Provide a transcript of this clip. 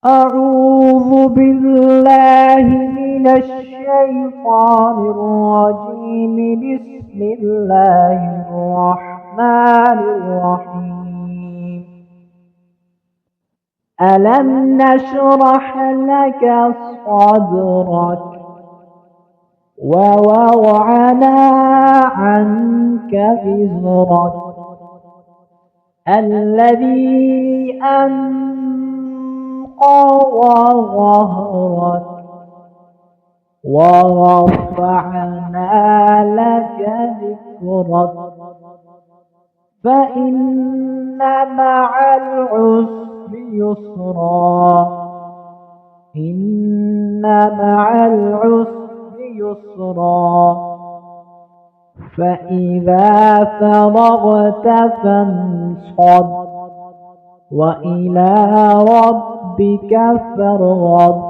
أعوذ بالله من الشيطان الرجيم. بسم الله الرحمن الرحيم. ألم نشرح لك صدرك ووضعنا عنك وزرك الذي أنقض ظهرك ورفعنا لك ذكرك فإن مع العسر يسرا إن مع العسر يسرا فإذا فرغت فانصب وإلى ربك فارغب.